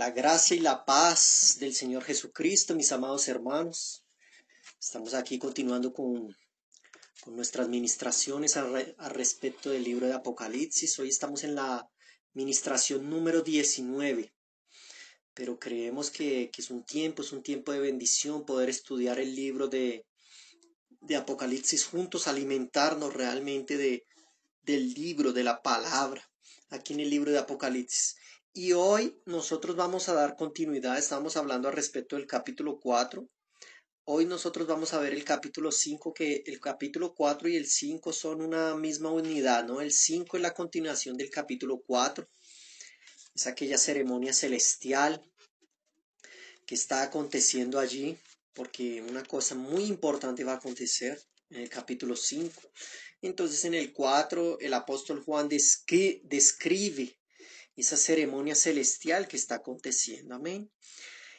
La gracia y la paz del Señor Jesucristo, mis amados hermanos. Estamos aquí continuando con nuestras ministraciones al respecto del libro de Apocalipsis. Hoy estamos en la ministración número 19. Pero creemos que es un tiempo de bendición poder estudiar el libro de Apocalipsis juntos, alimentarnos realmente del libro, de la palabra, aquí en el libro de Apocalipsis. Y hoy nosotros vamos a dar continuidad, estamos hablando al respecto del capítulo 4. Hoy nosotros vamos a ver el capítulo 5, que el capítulo 4 y el 5 son una misma unidad, ¿no? El 5 es la continuación del capítulo 4, es aquella ceremonia celestial que está aconteciendo allí, porque una cosa muy importante va a acontecer en el capítulo 5. Entonces en el 4 el apóstol Juan describe esa ceremonia celestial que está aconteciendo. Amén.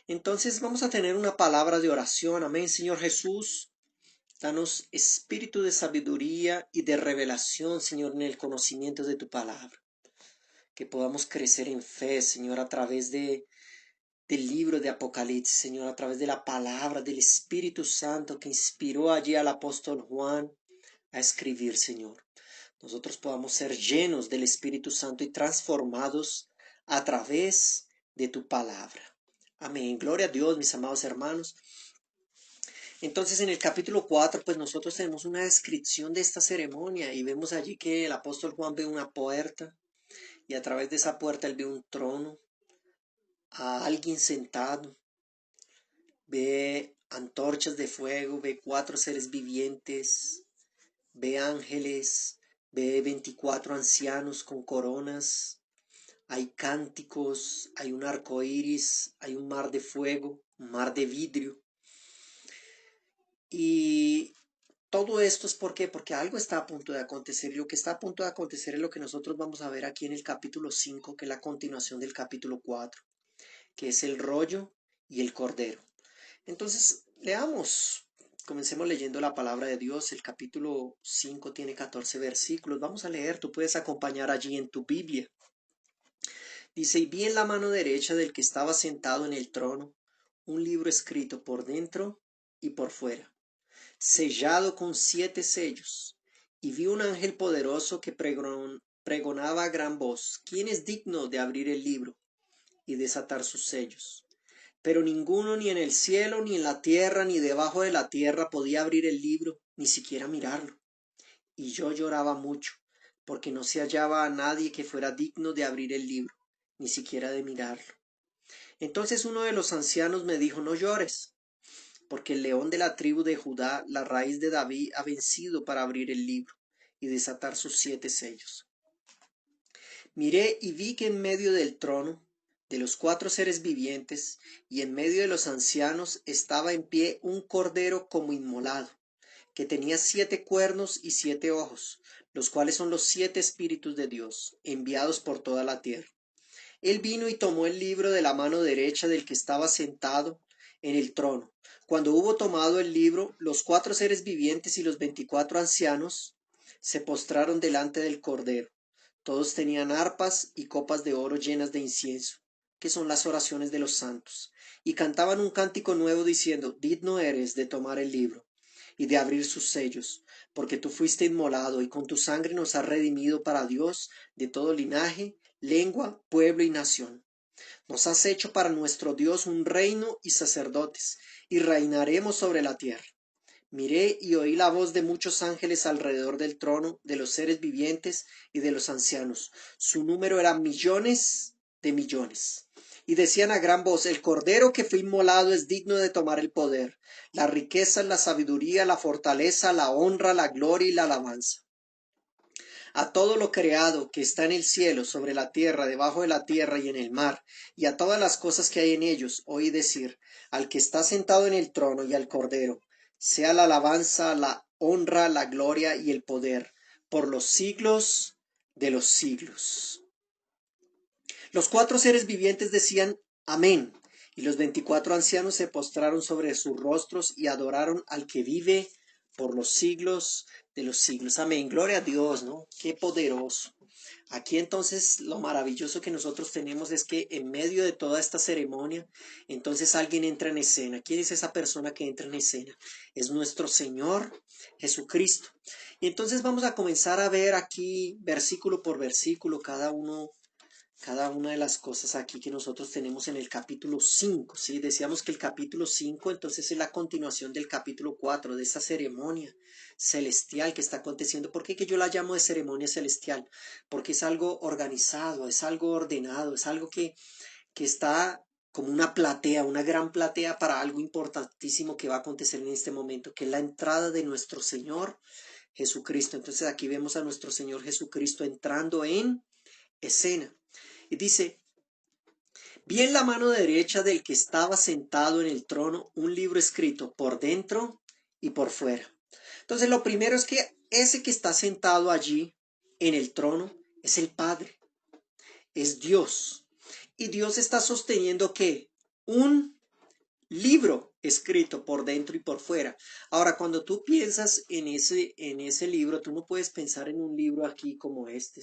Entonces vamos a tener una palabra de oración. Amén. Señor Jesús, danos espíritu de sabiduría y de revelación, Señor, en el conocimiento de tu palabra. Que podamos crecer en fe, Señor, a través del libro de Apocalipsis, Señor, a través de la palabra del Espíritu Santo que inspiró allí al apóstol Juan a escribir, Señor. Nosotros podamos ser llenos del Espíritu Santo y transformados a través de tu palabra. Amén. Gloria a Dios, mis amados hermanos. Entonces en el capítulo 4, pues nosotros tenemos una descripción de esta ceremonia y vemos allí que el apóstol Juan ve una puerta y a través de esa puerta él ve un trono, a alguien sentado, ve antorchas de fuego, ve 4 seres vivientes, ve ángeles, ve 24 ancianos con coronas, hay cánticos, hay un arco iris, hay un mar de fuego, un mar de vidrio. Y todo esto es ¿por qué? Porque algo está a punto de acontecer, y lo que está a punto de acontecer es lo que nosotros vamos a ver aquí en el capítulo 5, que es la continuación del capítulo 4, que es el rollo y el cordero. Entonces, leamos, comencemos leyendo la palabra de Dios. El capítulo 5 tiene 14 versículos. Vamos a leer, tú puedes acompañar allí en tu Biblia. Dice, y vi en la mano derecha del que estaba sentado en el trono un libro escrito por dentro y por fuera, sellado con 7 sellos. Y vi un ángel poderoso que pregonaba a gran voz, ¿quién es digno de abrir el libro y desatar sus sellos? Pero ninguno, ni en el cielo, ni en la tierra, ni debajo de la tierra, podía abrir el libro, ni siquiera mirarlo. Y yo lloraba mucho, porque no se hallaba a nadie que fuera digno de abrir el libro, ni siquiera de mirarlo. Entonces uno de los ancianos me dijo, no llores, porque el león de la tribu de Judá, la raíz de David, ha vencido para abrir el libro y desatar sus 7 sellos. Miré y vi que en medio del trono, de los 4 seres vivientes, y en medio de los ancianos, estaba en pie un cordero como inmolado, que tenía 7 cuernos y 7 ojos, los cuales son los 7 espíritus de Dios, enviados por toda la tierra. Él vino y tomó el libro de la mano derecha del que estaba sentado en el trono. Cuando hubo tomado el libro, los 4 seres vivientes y los 24 ancianos se postraron delante del cordero. Todos tenían arpas y copas de oro llenas de incienso, que son las oraciones de los santos, y cantaban un cántico nuevo diciendo, digno eres de tomar el libro y de abrir sus sellos, porque tú fuiste inmolado y con tu sangre nos has redimido para Dios de todo linaje, lengua, pueblo y nación. Nos has hecho para nuestro Dios un reino y sacerdotes, y reinaremos sobre la tierra. Miré y oí la voz de muchos ángeles alrededor del trono, de los seres vivientes y de los ancianos. Su número era millones de millones. Y decían a gran voz, el cordero que fue inmolado es digno de tomar el poder, la riqueza, la sabiduría, la fortaleza, la honra, la gloria y la alabanza. A todo lo creado que está en el cielo, sobre la tierra, debajo de la tierra y en el mar, y a todas las cosas que hay en ellos, oí decir, al que está sentado en el trono y al cordero, sea la alabanza, la honra, la gloria y el poder, por los siglos de los siglos. Los 4 seres vivientes decían, amén, y los 24 ancianos se postraron sobre sus rostros y adoraron al que vive por los siglos de los siglos. Amén. Gloria a Dios, ¿no? Qué poderoso. Aquí entonces lo maravilloso que nosotros tenemos es que en medio de toda esta ceremonia, entonces alguien entra en escena. ¿Quién es esa persona que entra en escena? Es nuestro Señor Jesucristo. Y entonces vamos a comenzar a ver aquí versículo por versículo cada una de las cosas aquí que nosotros tenemos en el capítulo 5, ¿sí? Decíamos que el capítulo 5 entonces es la continuación del capítulo 4 de esta ceremonia celestial que está aconteciendo. ¿Por qué que yo la llamo de ceremonia celestial? Porque es algo organizado, es algo ordenado, es algo que está como una platea, una gran platea para algo importantísimo que va a acontecer en este momento, que es la entrada de nuestro Señor Jesucristo. Entonces aquí vemos a nuestro Señor Jesucristo entrando en escena. Y dice, vi en la mano derecha del que estaba sentado en el trono un libro escrito por dentro y por fuera. Entonces lo primero es que ese que está sentado allí en el trono es el Padre, es Dios. Y Dios está sosteniendo que un libro escrito por dentro y por fuera. Ahora, cuando tú piensas en ese libro, tú no puedes pensar en un libro aquí como este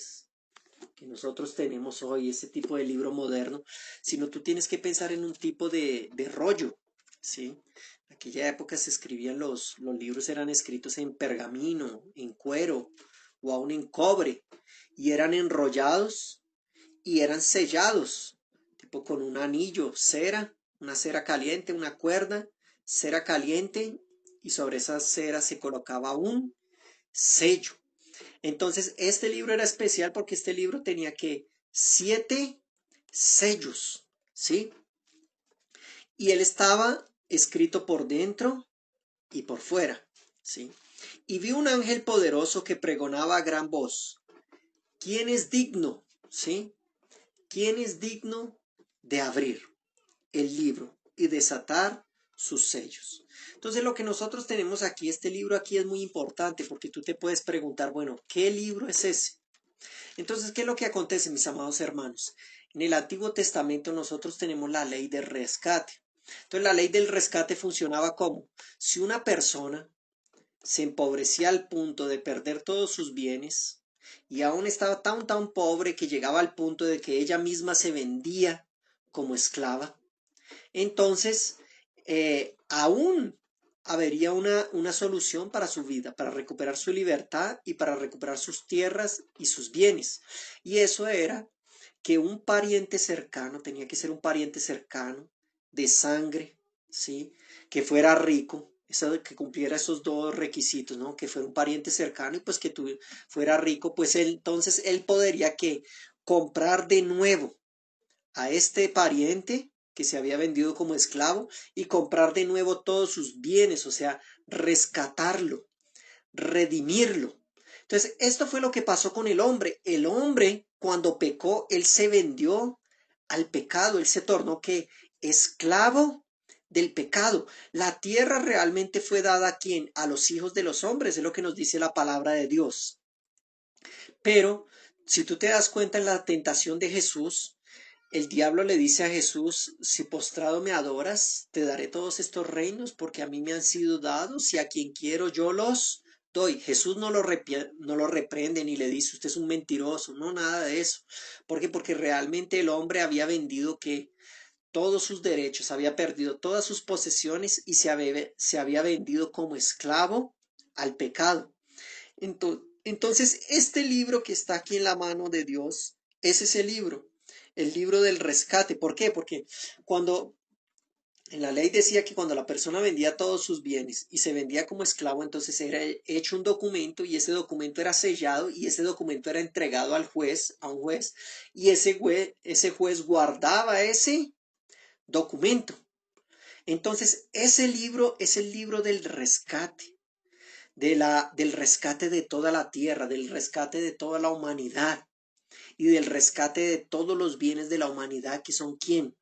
que nosotros tenemos hoy, ese tipo de libro moderno, sino tú tienes que pensar en un tipo de rollo, ¿sí? En aquella época se escribían los libros eran escritos en pergamino, en cuero o aún en cobre, y eran enrollados y eran sellados, tipo con un anillo, cera, una cera caliente, una cuerda, cera caliente, y sobre esa cera se colocaba un sello. Entonces, este libro era especial porque este libro tenía que 7 sellos, ¿sí? Y él estaba escrito por dentro y por fuera, ¿sí? Y vi un ángel poderoso que pregonaba a gran voz, ¿quién es digno, ¿sí? ¿Quién es digno de abrir el libro y desatar sus sellos? Entonces lo que nosotros tenemos aquí, este libro aquí es muy importante porque tú te puedes preguntar, bueno, ¿qué libro es ese? Entonces, ¿qué es lo que acontece, mis amados hermanos? En el Antiguo Testamento nosotros tenemos la ley del rescate. Entonces, la ley del rescate funcionaba como, si una persona se empobrecía al punto de perder todos sus bienes y aún estaba tan pobre que llegaba al punto de que ella misma se vendía como esclava, entonces aún habría una solución para su vida, para recuperar su libertad y para recuperar sus tierras y sus bienes. Y eso era que un pariente cercano, tenía que ser un pariente cercano, de sangre, ¿sí? Que fuera rico, que cumpliera esos dos requisitos, ¿no? Que fuera un pariente cercano y pues que fuera rico, pues entonces él podría que comprar de nuevo a este pariente que se había vendido como esclavo y comprar de nuevo todos sus bienes, o sea, rescatarlo, redimirlo. Entonces, esto fue lo que pasó con el hombre. El hombre, cuando pecó, él se vendió al pecado, él se tornó que esclavo del pecado. La tierra realmente fue dada a quién? A los hijos de los hombres, es lo que nos dice la palabra de Dios. Pero si tú te das cuenta en la tentación de Jesús, el diablo le dice a Jesús, si postrado me adoras, te daré todos estos reinos porque a mí me han sido dados y a quien quiero yo los doy. Jesús no lo reprende ni le dice, usted es un mentiroso, no, nada de eso. ¿Por qué? Porque realmente el hombre había vendido que todos sus derechos, había perdido todas sus posesiones y se había vendido como esclavo al pecado. Entonces, este libro que está aquí en la mano de Dios es ese libro, el libro del rescate. ¿Por qué? Porque cuando en la ley decía que cuando la persona vendía todos sus bienes y se vendía como esclavo, entonces era hecho un documento y ese documento era sellado y ese documento era entregado al juez, a un juez, y ese juez guardaba ese documento. Entonces, ese libro es el libro del rescate. Del rescate de toda la tierra, del rescate de toda la humanidad y del rescate de todos los bienes de la humanidad que son ¿quién?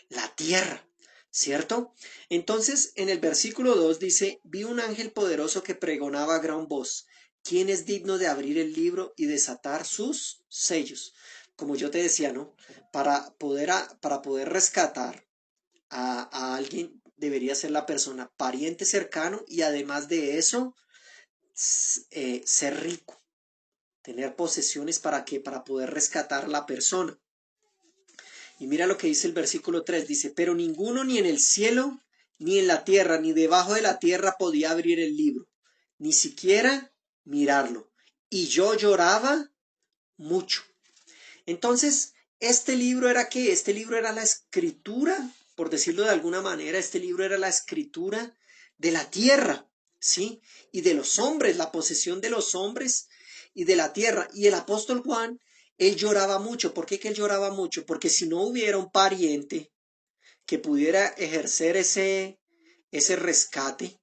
La tierra, ¿cierto? Entonces en el versículo 2 dice, vi un ángel poderoso que pregonaba a gran voz, ¿quién es digno de abrir el libro y desatar sus sellos? Como yo te decía, ¿no? Para poder rescatar a alguien debería ser la persona pariente cercano y además de eso, ser rico, tener posesiones para qué, para poder rescatar a la persona. Y mira lo que dice el versículo 3, dice, pero ninguno ni en el cielo, ni en la tierra, ni debajo de la tierra podía abrir el libro, ni siquiera mirarlo. Y yo lloraba mucho. Entonces, este libro era ¿qué? Este libro era la escritura, por decirlo de alguna manera, este libro era la escritura de la tierra, ¿sí? Y de los hombres, la posesión de los hombres y de la tierra. Y el apóstol Juan, él lloraba mucho. ¿Por qué que él lloraba mucho? Porque si no hubiera un pariente que pudiera ejercer ese rescate,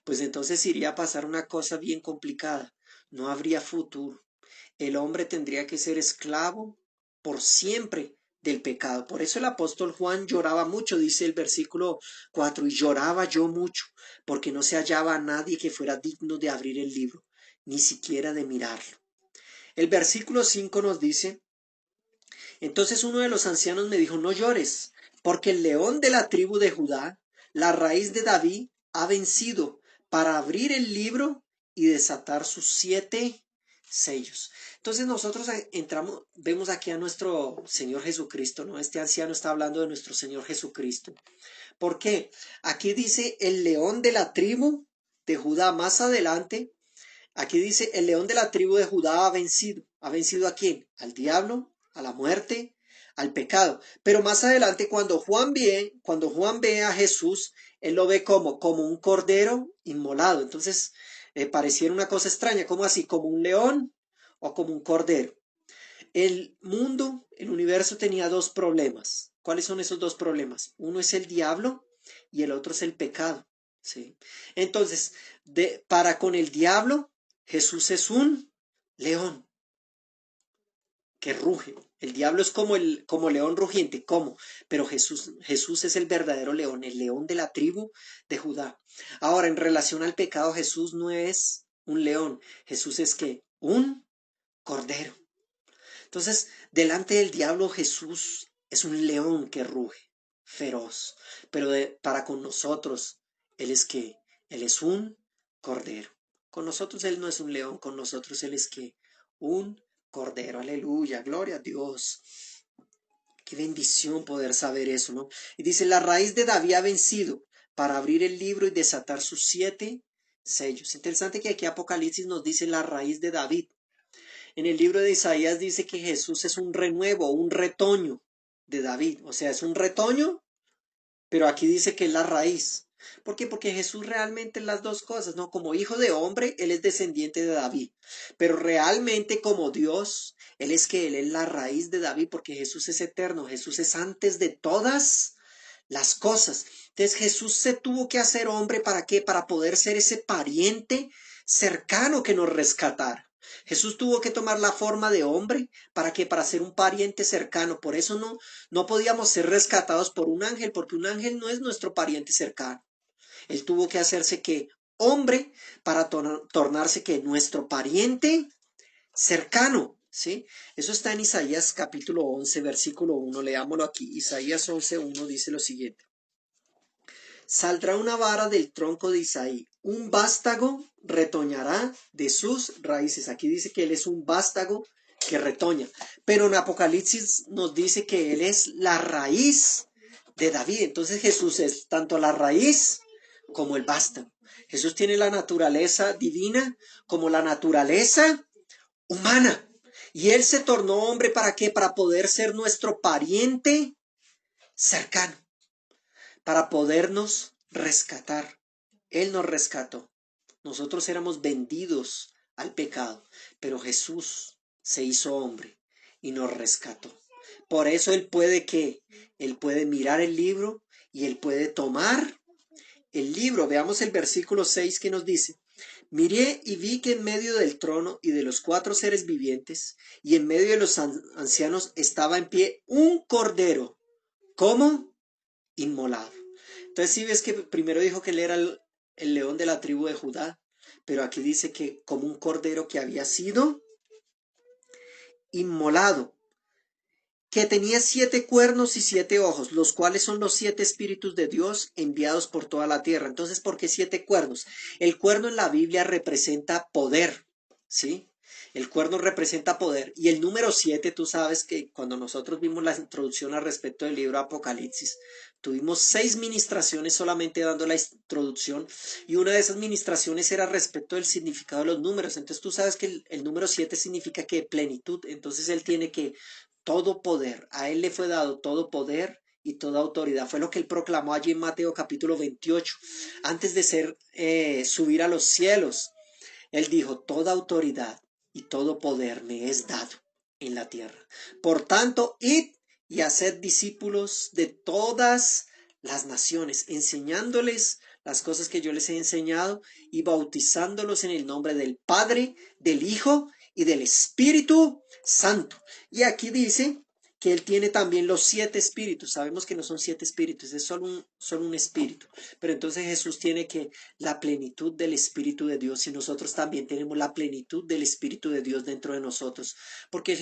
pues entonces iría a pasar una cosa bien complicada. No habría futuro. El hombre tendría que ser esclavo por siempre del pecado. Por eso el apóstol Juan lloraba mucho, dice el versículo 4, y lloraba yo mucho, porque no se hallaba a nadie que fuera digno de abrir el libro, ni siquiera de mirarlo. El versículo 5 nos dice, entonces uno de los ancianos me dijo, no llores, porque el león de la tribu de Judá, la raíz de David, ha vencido para abrir el libro y desatar sus 7 sellos. Entonces nosotros entramos, vemos aquí a nuestro Señor Jesucristo, ¿no? Este anciano está hablando de nuestro Señor Jesucristo. ¿Por qué? Aquí dice el león de la tribu de Judá. Más adelante, aquí dice el león de la tribu de Judá ha vencido. ¿Ha vencido a quién? Al diablo, a la muerte, al pecado. Pero más adelante, cuando Juan ve a Jesús, él lo ve como un cordero inmolado. Entonces, pareciera una cosa extraña, como así, como un león o como un cordero. El mundo, el universo tenía dos problemas. ¿Cuáles son esos dos problemas? Uno es el diablo y el otro es el pecado. ¿Sí? Entonces, para con el diablo, Jesús es un león que ruge. El diablo es como león rugiente, ¿cómo? Pero Jesús es el verdadero león, el león de la tribu de Judá. Ahora, en relación al pecado, Jesús no es un león, Jesús es que un cordero. Entonces, delante del diablo Jesús es un león que ruge, feroz, pero para con nosotros, Él es que, Él es un cordero. Con nosotros Él no es un león, con nosotros Él es que un cordero, aleluya, gloria a Dios. Qué bendición poder saber eso, ¿no? Y dice, la raíz de David ha vencido para abrir el libro y desatar sus 7 sellos. Interesante que aquí Apocalipsis nos dice la raíz de David. En el libro de Isaías dice que Jesús es un renuevo, un retoño de David. O sea, es un retoño, pero aquí dice que es la raíz. ¿Por qué? Porque Jesús realmente es las dos cosas, ¿no? Como hijo de hombre, Él es descendiente de David. Pero realmente como Dios, Él es la raíz de David, porque Jesús es eterno. Jesús es antes de todas las cosas. Entonces Jesús se tuvo que hacer hombre, ¿para qué? Para poder ser ese pariente cercano que nos rescatara. Jesús tuvo que tomar la forma de hombre, ¿para qué? Para ser un pariente cercano. Por eso no podíamos ser rescatados por un ángel, porque un ángel no es nuestro pariente cercano. Él tuvo que hacerse que hombre para tornarse que nuestro pariente cercano, ¿sí? Eso está en Isaías capítulo 11, versículo 1, leámoslo aquí. Isaías 11:1 dice lo siguiente. Saldrá una vara del tronco de Isaí, un vástago retoñará de sus raíces. Aquí dice que él es un vástago que retoña, pero en Apocalipsis nos dice que él es la raíz de David. Entonces Jesús es tanto la raíz como el vástago. Jesús tiene la naturaleza divina como la naturaleza humana. Y Él se tornó hombre ¿para qué? Para poder ser nuestro pariente cercano, para podernos rescatar. Él nos rescató. Nosotros éramos vendidos al pecado, pero Jesús se hizo hombre y nos rescató. Por eso Él puede ¿qué? Él puede mirar el libro y Él puede tomar el libro. Veamos el versículo 6 que nos dice. Miré y vi que en medio del trono y de los 4 seres vivientes y en medio de los ancianos estaba en pie un cordero, como inmolado. Entonces si ves que primero dijo que él era el león de la tribu de Judá, pero aquí dice que como un cordero que había sido inmolado. que tenía 7 cuernos y 7 ojos, los cuales son los 7 espíritus de Dios enviados por toda la tierra. Entonces, ¿por qué 7 cuernos? El cuerno en la Biblia representa poder, ¿sí? El cuerno representa poder. Y el número 7, tú sabes que cuando nosotros vimos la introducción al respecto del libro Apocalipsis, tuvimos 6 ministraciones solamente dando la introducción, y una de esas ministraciones era respecto del significado de los números. Entonces tú sabes que el número 7 significa que plenitud. Entonces él tiene que todo poder, a él le fue dado todo poder y toda autoridad. Fue lo que él proclamó allí en Mateo capítulo 28, antes de subir a los cielos. Él dijo, toda autoridad y todo poder me es dado en la tierra. Por tanto, id y haced discípulos de todas las naciones, enseñándoles las cosas que yo les he enseñado y bautizándolos en el nombre del Padre, del Hijo y del Espíritu Santo. Y aquí dice que él tiene también los 7 espíritus. Sabemos que no son 7 espíritus, es solo un espíritu. Pero entonces Jesús tiene que la plenitud del Espíritu de Dios, y nosotros también tenemos la plenitud del Espíritu de Dios dentro de nosotros. Porque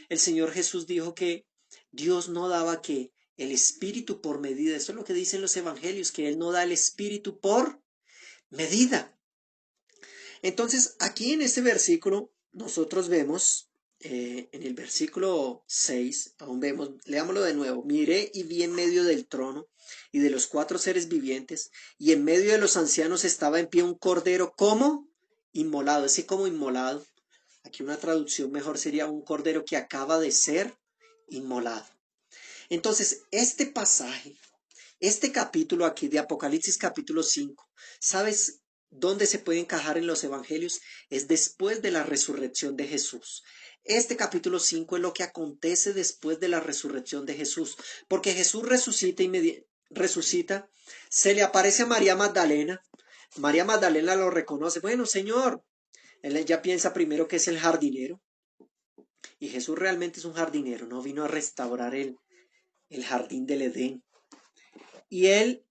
el Señor Jesús dijo que Dios no daba que el Espíritu por medida. Eso es lo que dicen los evangelios, que Él no da el Espíritu por medida. Entonces, aquí en este versículo, nosotros vemos, en el versículo 6, aún vemos, leámoslo de nuevo, miré y vi en medio del trono y de los 4 seres vivientes, y en medio de los ancianos estaba en pie un cordero como inmolado, ese como inmolado, aquí una traducción mejor sería un cordero que acaba de ser inmolado. Entonces, este pasaje, este capítulo aquí de Apocalipsis capítulo 5, ¿sabes dónde se puede encajar en los evangelios? Es después de la resurrección de Jesús. Este capítulo 5 es lo que acontece después de la resurrección de Jesús, porque Jesús resucita, se le aparece a María Magdalena. María Magdalena lo reconoce. Bueno, Señor, él ya piensa primero que es el jardinero, y Jesús realmente es un jardinero, no vino a restaurar el jardín del Edén. Y él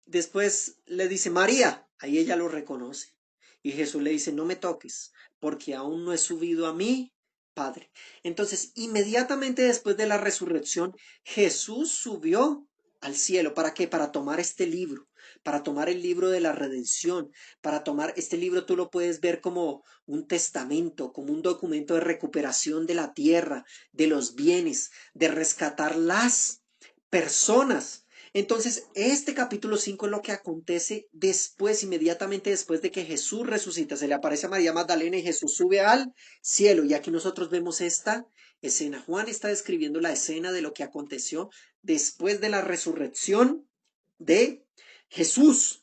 después le dice, María, ahí ella lo reconoce. Y Jesús le dice, no me toques, porque aún no he subido a mi Padre. Entonces, inmediatamente después de la resurrección, Jesús subió al cielo. ¿Para qué? Para tomar este libro, para tomar el libro de la redención, para tomar este libro. Tú lo puedes ver como un testamento, como un documento de recuperación de la tierra, de los bienes, de rescatar las personas. Entonces, este capítulo 5 es lo que acontece después, inmediatamente después de que Jesús resucita. Se le aparece a María Magdalena y Jesús sube al cielo. Y aquí nosotros vemos esta escena. Juan está describiendo la escena de lo que aconteció después de la resurrección de Jesús.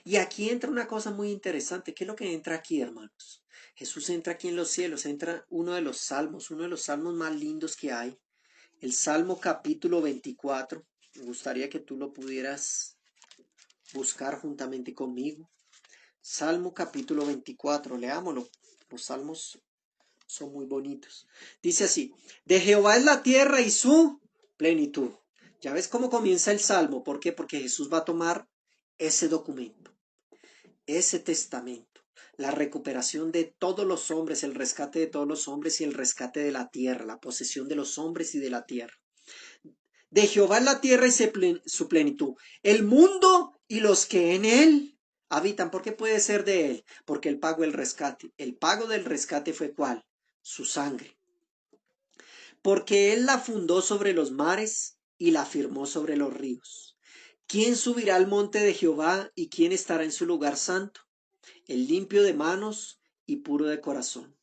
Y aquí entra una cosa muy interesante. ¿Qué es lo que entra aquí, hermanos? Jesús entra aquí en los cielos, entra uno de los salmos más lindos que hay. El Salmo capítulo 24. Me gustaría que tú lo pudieras buscar juntamente conmigo. Salmo capítulo 24, leámoslo. Los salmos son muy bonitos. Dice así, de Jehová es la tierra y su plenitud. Ya ves cómo comienza el salmo. ¿Por qué? Porque Jesús va a tomar ese documento, ese testamento, la recuperación de todos los hombres, el rescate de todos los hombres y el rescate de la tierra, la posesión de los hombres y de la tierra. De Jehová es la tierra y su plenitud, el mundo y los que en él habitan. ¿Por qué puede ser de él? Porque él pagó el rescate. El pago del rescate fue ¿cuál? Su sangre. Porque él la fundó sobre los mares y la firmó sobre los ríos. ¿Quién subirá al monte de Jehová y quién estará en su lugar santo? El limpio de manos y puro de corazón,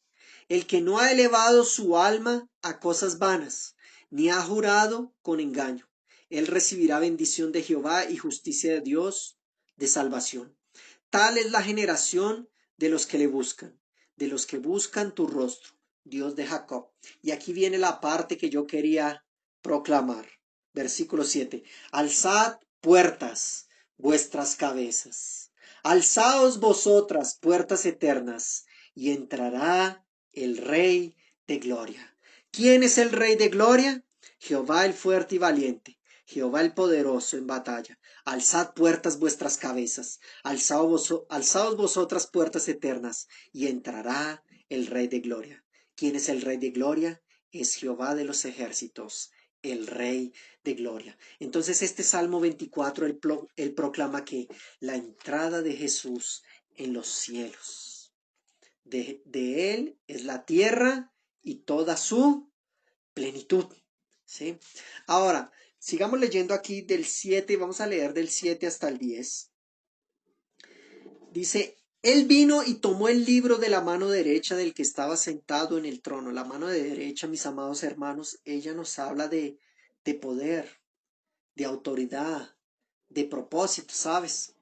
el que no ha elevado su alma a cosas vanas, ni ha jurado con engaño. Él recibirá bendición de Jehová y justicia de Dios de salvación. Tal es la generación de los que le buscan, de los que buscan tu rostro, Dios de Jacob. Y aquí viene la parte que yo quería proclamar. Versículo 7. Alzad puertas vuestras cabezas. Alzaos vosotras puertas eternas, y entrará el Rey de Gloria. ¿Quién es el Rey de Gloria? Jehová el fuerte y valiente, Jehová el poderoso en batalla. Alzad puertas vuestras cabezas, alzaos vosotras puertas eternas, y entrará el Rey de Gloria. ¿Quién es el Rey de Gloria? es Jehová de los ejércitos, el Rey de gloria. Entonces este Salmo 24, él proclama que la entrada de Jesús en los cielos, de él es la tierra y toda su plenitud. ¿Sí? Ahora, sigamos leyendo aquí del 7, vamos a leer del 7 hasta el 10. Dice, él vino y tomó el libro de la mano derecha del que estaba sentado en el trono. La mano de derecha, mis amados hermanos, ella nos habla de poder, de autoridad, de propósito, ¿sabes?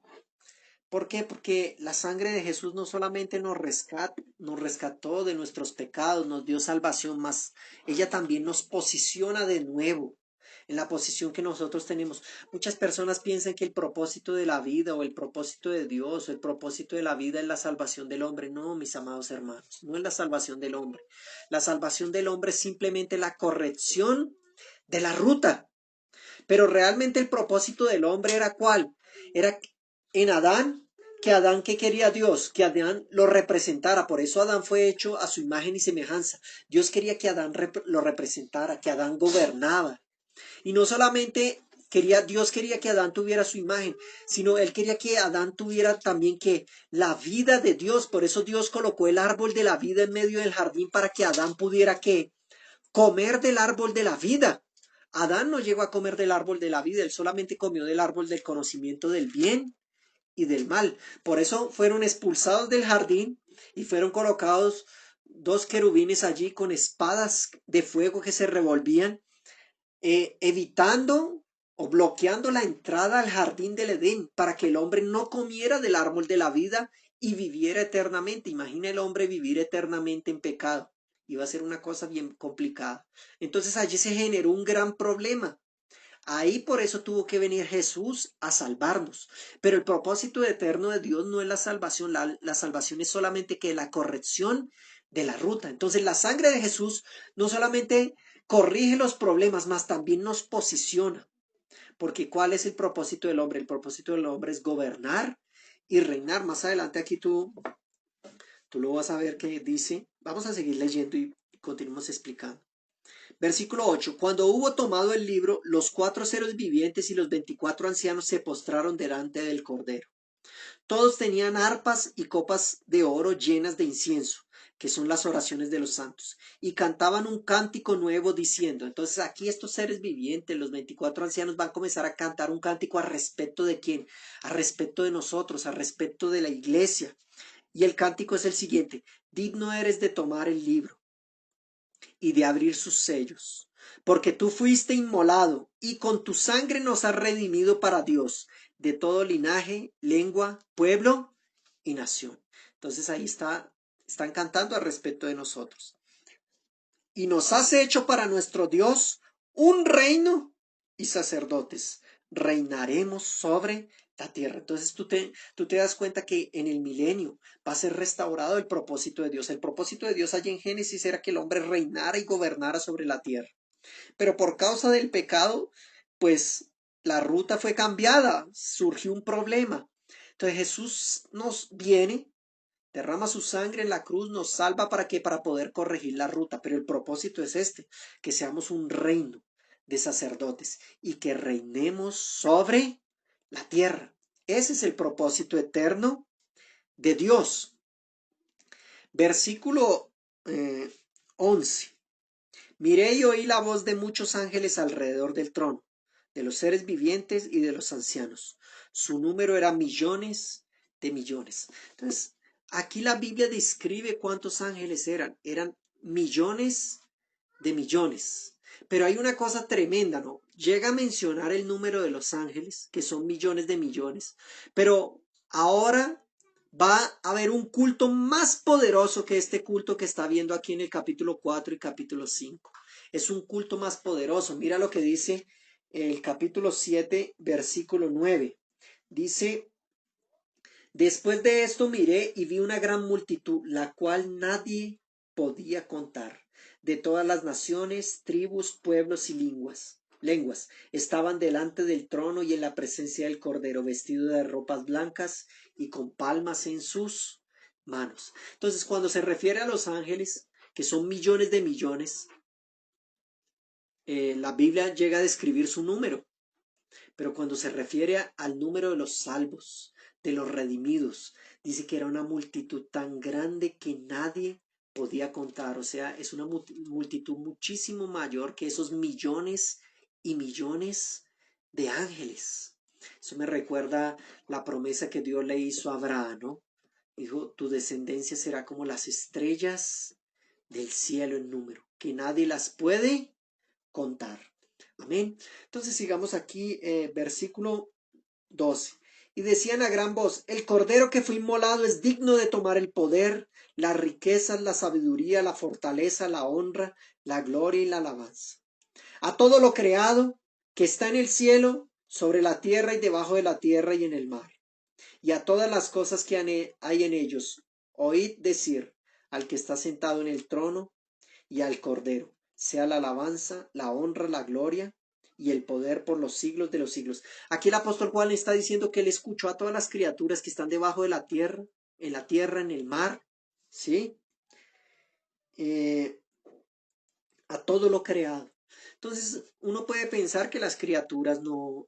¿Por qué? Porque la sangre de Jesús no solamente nos rescató de nuestros pecados, nos dio salvación, más ella también nos posiciona de nuevo en la posición que nosotros tenemos. Muchas personas piensan que el propósito de la vida o el propósito de Dios o el propósito de la vida es la salvación del hombre. No, mis amados hermanos, no es la salvación del hombre. La salvación del hombre es simplemente la corrección de la ruta. Pero realmente el propósito del hombre era ¿cuál? Era en Adán, que Adán, ¿qué quería Dios? Que Adán lo representara. Por eso Adán fue hecho a su imagen y semejanza. Dios quería que Adán lo representara, que Adán gobernaba. Y no solamente Dios quería que Adán tuviera su imagen, sino él quería que Adán tuviera también que la vida de Dios. Por eso Dios colocó el árbol de la vida en medio del jardín para que Adán pudiera que comer del árbol de la vida. Adán no llegó a comer del árbol de la vida, él solamente comió del árbol del conocimiento del bien y del mal. Por eso fueron expulsados del jardín y fueron colocados dos querubines allí con espadas de fuego que se revolvían, evitando o bloqueando la entrada al jardín del Edén para que el hombre no comiera del árbol de la vida y viviera eternamente. Imagina el hombre vivir eternamente en pecado. Iba a ser una cosa bien complicada. Entonces allí se generó un gran problema. Ahí por eso tuvo que venir Jesús a salvarnos. Pero el propósito eterno de Dios no es la salvación. La salvación es solamente que la corrección de la ruta. Entonces la sangre de Jesús no solamente corrige los problemas, más también nos posiciona. Porque ¿cuál es el propósito del hombre? El propósito del hombre es gobernar y reinar. Más adelante aquí tú lo vas a ver que dice. Vamos a seguir leyendo y continuamos explicando. Versículo 8. Cuando hubo tomado el libro, los 4 seres vivientes y los 24 ancianos se postraron delante del Cordero. Todos tenían arpas y copas de oro llenas de incienso, que son las oraciones de los santos, y cantaban un cántico nuevo diciendo. Entonces aquí estos seres vivientes, los 24 ancianos, van a comenzar a cantar un cántico a respecto de quién, a respecto de nosotros, a respecto de la iglesia. Y el cántico es el siguiente: digno eres de tomar el libro y de abrir sus sellos, porque tú fuiste inmolado y con tu sangre nos has redimido para Dios de todo linaje, lengua, pueblo y nación. Entonces ahí están cantando al respecto de nosotros. Y nos has hecho para nuestro Dios un reino y sacerdotes. Reinaremos sobre la tierra. Entonces tú te das cuenta que en el milenio va a ser restaurado el propósito de Dios. El propósito de Dios allí en Génesis era que el hombre reinara y gobernara sobre la tierra. Pero por causa del pecado, pues la ruta fue cambiada, surgió un problema. Entonces Jesús nos viene, derrama su sangre en la cruz, nos salva para que para poder corregir la ruta. Pero el propósito es este, que seamos un reino de sacerdotes y que reinemos sobre la tierra. Ese es el propósito eterno de Dios. Versículo 11. Miré y oí la voz de muchos ángeles alrededor del trono, de los seres vivientes y de los ancianos. Su número era millones de millones. Entonces, aquí la Biblia describe cuántos ángeles eran. Eran millones de millones. Pero hay una cosa tremenda, ¿no? Llega a mencionar el número de los ángeles, que son millones de millones. Pero ahora va a haber un culto más poderoso que este culto que está viendo aquí en el capítulo 4 y capítulo 5. Es un culto más poderoso. Mira lo que dice el capítulo 7, versículo 9. Dice: después de esto miré y vi una gran multitud, la cual nadie podía contar, de todas las naciones, tribus, pueblos y lenguas. Estaban delante del trono y en la presencia del Cordero, vestido de ropas blancas y con palmas en sus manos. Entonces, cuando se refiere a los ángeles, que son millones de millones, la Biblia llega a describir su número, pero cuando se refiere al número de los salvos, de los redimidos, dice que era una multitud tan grande que nadie podía contar. O sea, es una multitud muchísimo mayor que esos millones y millones de ángeles. Eso me recuerda la promesa que Dios le hizo a Abraham, ¿no? Dijo, tu descendencia será como las estrellas del cielo en número, que nadie las puede contar. Amén. Entonces sigamos aquí, versículo 12. Y decían a gran voz, el cordero que fue inmolado es digno de tomar el poder, las riquezas, la sabiduría, la fortaleza, la honra, la gloria y la alabanza. A todo lo creado que está en el cielo, sobre la tierra y debajo de la tierra y en el mar, y a todas las cosas que hay en ellos, oíd decir al que está sentado en el trono y al Cordero, sea la alabanza, la honra, la gloria y el poder por los siglos de los siglos. Aquí el apóstol Juan está diciendo que él escuchó a todas las criaturas que están debajo de la tierra, en el mar, ¿sí? A todo lo creado. Entonces, uno puede pensar que las criaturas no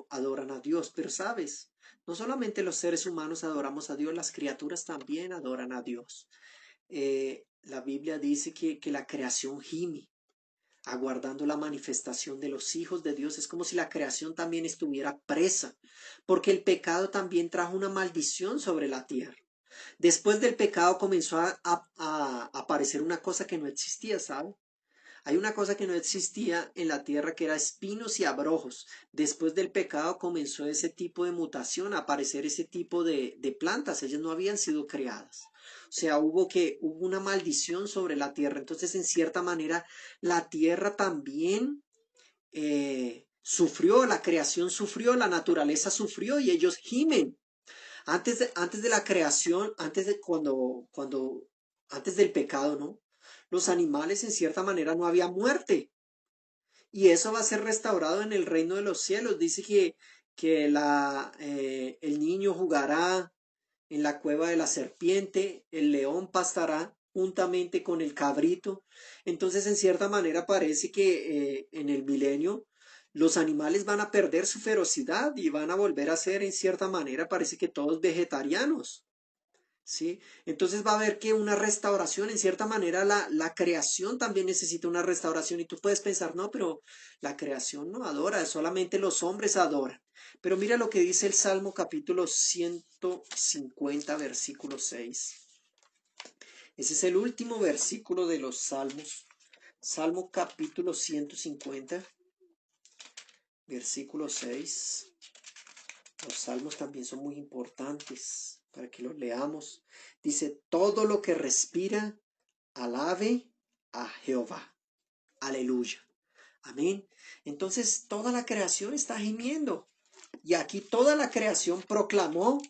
adoran a Dios, pero sabes, no solamente los seres humanos adoramos a Dios, las criaturas también adoran a Dios. La Biblia dice que la creación gime, aguardando la manifestación de los hijos de Dios. Es como si la creación también estuviera presa, porque el pecado también trajo una maldición sobre la tierra. Después del pecado comenzó a aparecer una cosa que no existía, ¿sabe? Hay una cosa que no existía en la tierra que era espinos y abrojos. Después del pecado comenzó ese tipo de mutación, a aparecer ese tipo de plantas. Ellas no habían sido creadas. O sea, hubo una maldición sobre la tierra. Entonces, en cierta manera, la tierra también sufrió, la creación sufrió, la naturaleza sufrió y ellos gimen. Antes de la creación, antes del pecado, ¿no? Los animales en cierta manera no había muerte. Y eso va a ser restaurado en el reino de los cielos. Dice que el niño jugará en la cueva de la serpiente, el león pastará juntamente con el cabrito. Entonces, en cierta manera, parece que en el milenio los animales van a perder su ferocidad y van a volver a ser, en cierta manera, parece que todos vegetarianos. ¿Sí? Entonces va a haber que una restauración, en cierta manera la creación también necesita una restauración y tú puedes pensar, no, pero la creación no adora, solamente los hombres adoran. Pero mira lo que dice el Salmo capítulo 150, versículo 6. Ese es el último versículo de los Salmos. Salmo capítulo 150, versículo 6. Los salmos también son muy importantes para que los leamos. Dice, todo lo que respira, alabe a Jehová. Aleluya. Amén. Entonces toda la creación está gimiendo. Y aquí toda la creación proclamó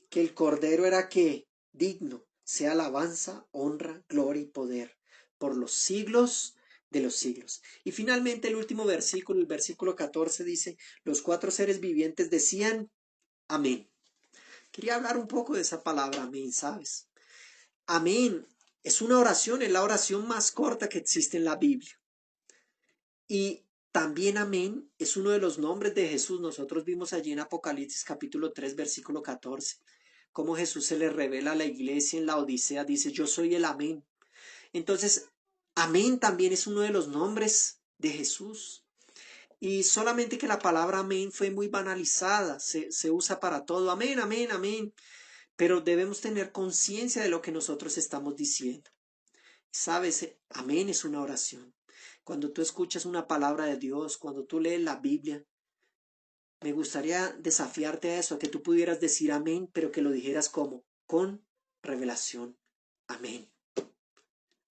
que el Cordero era que digno, sea alabanza, honra, gloria y poder por los siglos de los siglos. Y finalmente el último versículo, el versículo 14 dice, los cuatro seres vivientes decían, amén. Quería hablar un poco de esa palabra, amén, ¿sabes? Amén es una oración, es la oración más corta que existe en la Biblia. Y también amén es uno de los nombres de Jesús. Nosotros vimos allí en Apocalipsis capítulo 3, versículo 14, cómo Jesús se le revela a la iglesia en la Odisea, dice, yo soy el amén. Entonces, amén también es uno de los nombres de Jesús. Y solamente que la palabra amén fue muy banalizada, se usa para todo, amén, amén, amén. Pero debemos tener conciencia de lo que nosotros estamos diciendo. Sabes, amén es una oración. Cuando tú escuchas una palabra de Dios, cuando tú lees la Biblia, me gustaría desafiarte a eso, a que tú pudieras decir amén, pero que lo dijeras como con revelación. Amén.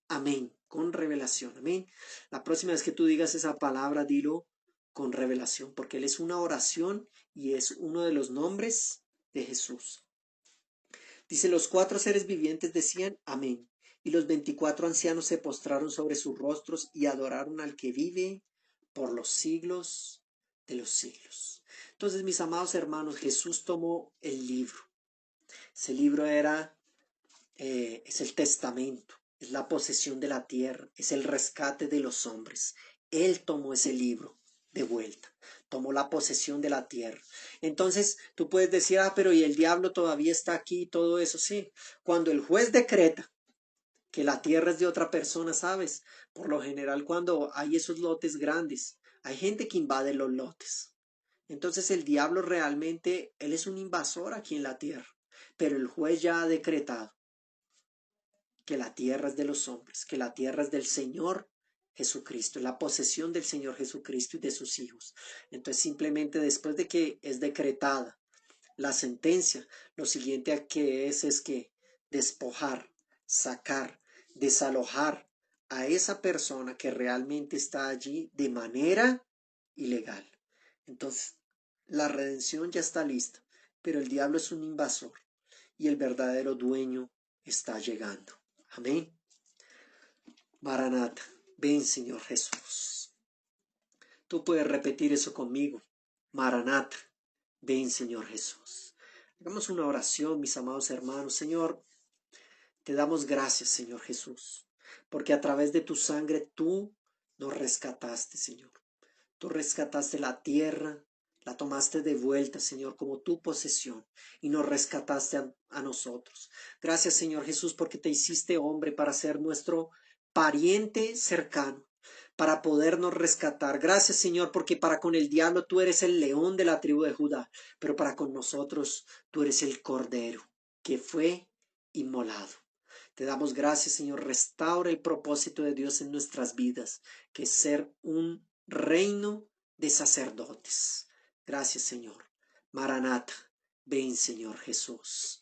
Amén. Con revelación. Amén. La próxima vez que tú digas esa palabra, dilo con revelación, porque Él es una oración y es uno de los nombres de Jesús. Dice, los cuatro seres vivientes decían amén. Y los 24 ancianos se postraron sobre sus rostros y adoraron al que vive por los siglos de los siglos. Entonces, mis amados hermanos, Jesús tomó el libro. Ese libro es el testamento, es la posesión de la tierra, es el rescate de los hombres. Él tomó ese libro de vuelta, tomó la posesión de la tierra. Entonces tú puedes decir, pero ¿y el diablo todavía está aquí y todo eso? Sí, cuando el juez decreta que la tierra es de otra persona, ¿sabes? Por lo general cuando hay esos lotes grandes, hay gente que invade los lotes. Entonces el diablo realmente, él es un invasor aquí en la tierra, pero el juez ya ha decretado que la tierra es de los hombres, que la tierra es del Señor Jesucristo, la posesión del Señor Jesucristo y de sus hijos. Entonces simplemente después de que es decretada la sentencia, lo siguiente que es que despojar, sacar, desalojar a esa persona que realmente está allí de manera ilegal. Entonces, la redención ya está lista, pero el diablo es un invasor y el verdadero dueño está llegando. Amén. Maranata, ven Señor Jesús. Tú puedes repetir eso conmigo. Maranata, ven Señor Jesús. Hagamos una oración, mis amados hermanos. Señor, te damos gracias, Señor Jesús, porque a través de tu sangre tú nos rescataste, Señor. Tú rescataste la tierra, la tomaste de vuelta, Señor, como tu posesión y nos rescataste a nosotros. Gracias, Señor Jesús, porque te hiciste hombre para ser nuestro pariente cercano, para podernos rescatar. Gracias, Señor, porque para con el diablo tú eres el león de la tribu de Judá, pero para con nosotros tú eres el cordero que fue inmolado. Te damos gracias, Señor. Restaura el propósito de Dios en nuestras vidas, que es ser un reino de sacerdotes. Gracias, Señor. Maranata, ven, Señor Jesús.